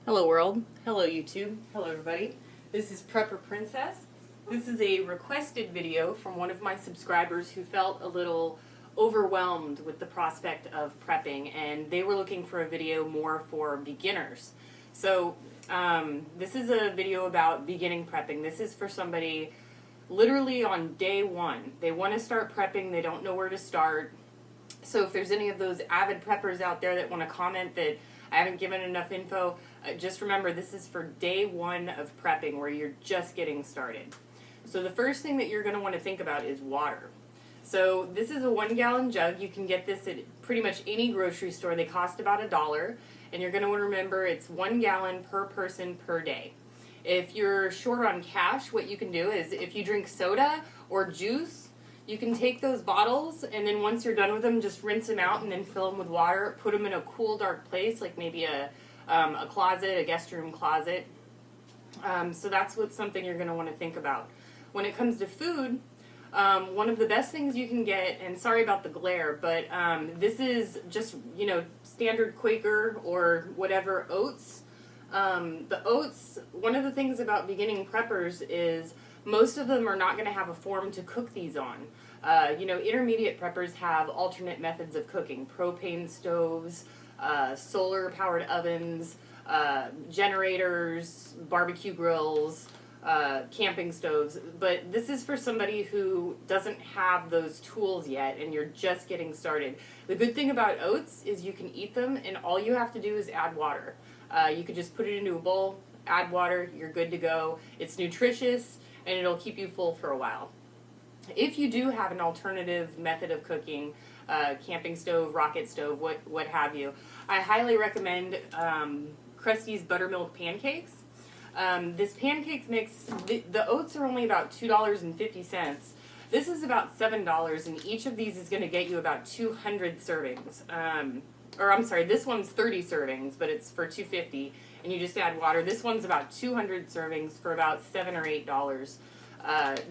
Hello world, hello YouTube, hello everybody. This is Prepper Princess. This is a requested video from one of my subscribers who felt a little overwhelmed with the prospect of prepping, and they were looking for a video more for beginners. So this is a video about beginning prepping. This is for somebody literally on day one. They want to start prepping, they don't know where to start. So if there's any of those avid preppers out there that want to comment that I haven't given enough info, just remember this is for day one of prepping where you're just getting started. So the first thing that you're going to want to think about is water. So this is a 1-gallon jug. You can get this at pretty much any grocery store. They cost about $1, and you're going to want to remember it's 1 gallon per person per day. If you're short on cash, what you can do is if you drink soda or juice, you can take those bottles, and then once you're done with them, just rinse them out and then fill them with water. Put them in a cool, dark place, like maybe a closet, a guest room closet. So that's something you're going to want to think about. When it comes to food, one of the best things you can get, and sorry about the glare, but this is just, standard Quaker or whatever oats. The oats, one of the things about beginning preppers is most of them are not going to have a form to cook these on. Intermediate preppers have alternate methods of cooking: propane stoves, solar-powered ovens, generators, barbecue grills, camping stoves. But this is for somebody who doesn't have those tools yet and you're just getting started. The good thing about oats is you can eat them, and all you have to do is add water. You could just put it into a bowl, add water, you're good to go. It's nutritious, and it'll keep you full for a while. If you do have an alternative method of cooking, camping stove, rocket stove, what have you, I highly recommend Krusty's Buttermilk Pancakes. This pancake mix, the oats are only about $2.50. This is about $7, and each of these is going to get you about 200 servings. This one's 30 servings, but it's for $2.50, and you just add water. This one's about 200 servings for about $7 or $8.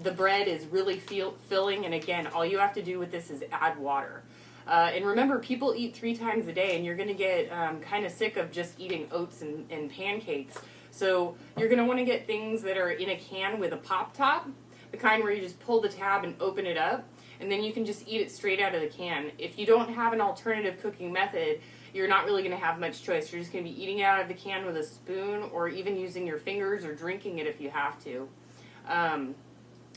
The bread is really filling, and again, all you have to do with this is add water. And remember, people eat 3 times a day, and you're going to get kind of sick of just eating oats and pancakes. So you're going to want to get things that are in a can with a pop top, the kind where you just pull the tab and open it up, and then you can just eat it straight out of the can. If you don't have an alternative cooking method, you're not really going to have much choice. You're just going to be eating it out of the can with a spoon, or even using your fingers, or drinking it if you have to.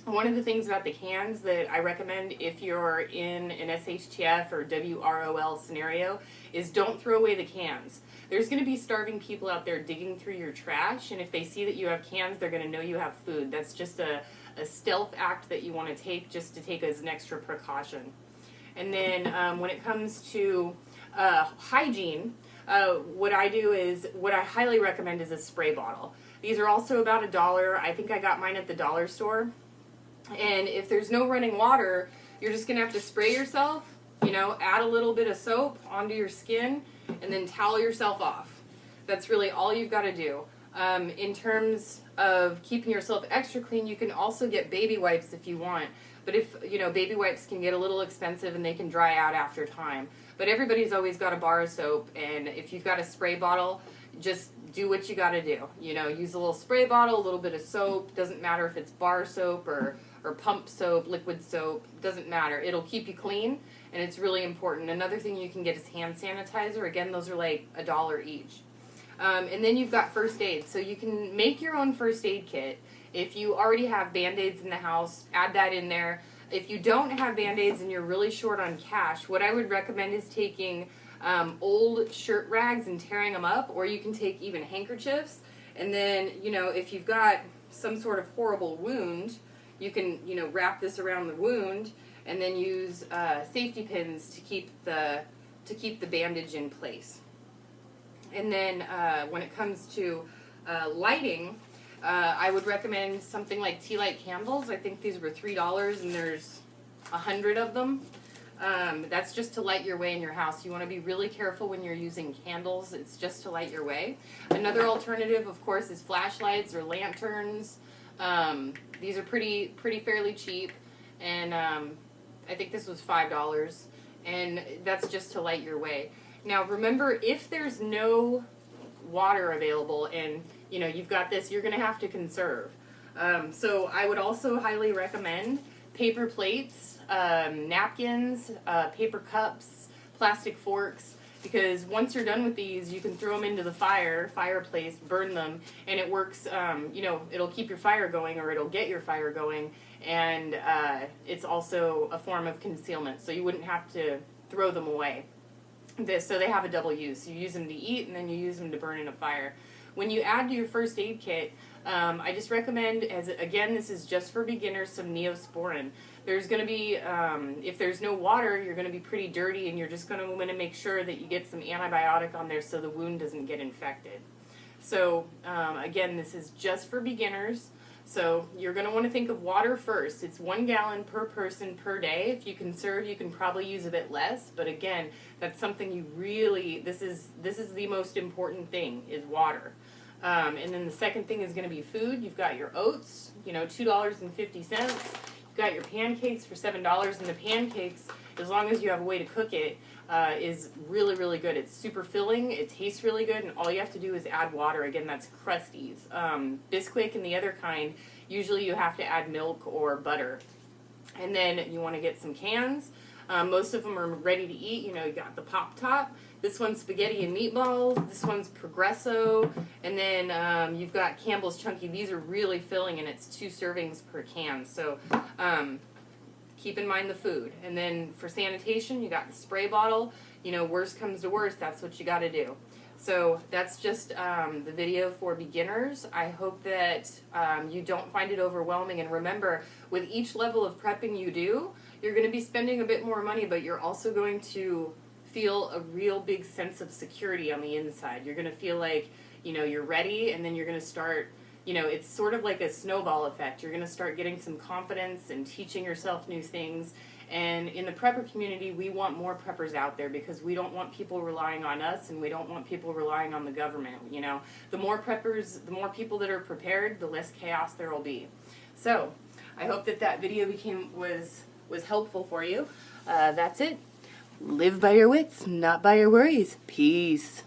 One of the things about the cans that I recommend if you're in an SHTF or WROL scenario is don't throw away the cans. There's going to be starving people out there digging through your trash, and if they see that you have cans, they're going to know you have food. That's just a stealth act that you want to take, just to take as an extra precaution. And then when it comes to hygiene, what I highly recommend is a spray bottle. These are also about $1. I think I got mine at the dollar store. And if there's no running water, you're just going to have to spray yourself, add a little bit of soap onto your skin, and then towel yourself off. That's really all you've got to do. In terms of keeping yourself extra clean, you can also get baby wipes if you want. But baby wipes can get a little expensive and they can dry out after time. But everybody's always got a bar of soap, and if you've got a spray bottle, just do what you got to do. Use a little spray bottle, a little bit of soap. Doesn't matter if it's bar soap or pump soap, liquid soap. Doesn't matter. It'll keep you clean, and it's really important. Another thing you can get is hand sanitizer. Again, those are like $1 each. And then you've got first aid. So you can make your own first aid kit. If you already have Band-Aids in the house, add that in there. If you don't have Band-Aids and you're really short on cash, what I would recommend is taking old shirt rags and tearing them up, or you can take even handkerchiefs. And then, if you've got some sort of horrible wound, you can, wrap this around the wound and then use safety pins to keep the bandage in place. And then when it comes to lighting, I would recommend something like tea light candles. I think these were $3, and there's 100 of them. That's just to light your way in your house. You want to be really careful when you're using candles. It's just to light your way. Another alternative, of course, is flashlights or lanterns. These are fairly cheap, and I think this was $5, and that's just to light your way. Now remember, if there's no water available and, you know, you've got this, you're going to have to conserve. So I would also highly recommend paper plates, napkins, paper cups, plastic forks, because once you're done with these, you can throw them into the fireplace, burn them, and it works, you know, it'll keep your fire going, or it'll get your fire going, and it's also a form of concealment, so you wouldn't have to throw them away. So they have a double use. You use them to eat, and then you use them to burn in a fire. When you add to your first aid kit, I just recommend, again, this is just for beginners, some Neosporin. There's going to be, if there's no water, you're going to be pretty dirty, and you're just going to want to make sure that you get some antibiotic on there so the wound doesn't get infected. So, again, this is just for beginners. So you're going to want to think of water first. It's 1 gallon per person per day. If you conserve, you can probably use a bit less. But again, that's something you really, this is the most important thing, is water. And then the second thing is going to be food. You've got your oats, you know, $2.50. You've got your pancakes for $7. And the pancakes, as long as you have a way to cook it, is really, really good. It's super filling, it tastes really good, and all you have to do is add water. Again, that's Krusteaz. Bisquick and the other kind, usually you have to add milk or butter. And then you want to get some cans. Most of them are ready to eat. You know, you got the Pop Top. This one's spaghetti and meatballs. This one's Progresso. And then you've got Campbell's Chunky. These are really filling, and it's 2 servings per can. So keep in mind the food. And then for sanitation, you got the spray bottle. You know, worst comes to worst, that's what you got to do. So that's just the video for beginners. I hope that you don't find it overwhelming. And remember, with each level of prepping you do, you're going to be spending a bit more money, but you're also going to feel a real big sense of security on the inside. You're going to feel like, you know, you're ready, and then you're going to start, you know, it's sort of like a snowball effect. You're going to start getting some confidence and teaching yourself new things. And in the prepper community, we want more preppers out there, because we don't want people relying on us, and we don't want people relying on the government. You know, the more preppers, the more people that are prepared, the less chaos there will be. So I hope that video was helpful for you. That's it. Live by your wits, not by your worries. Peace.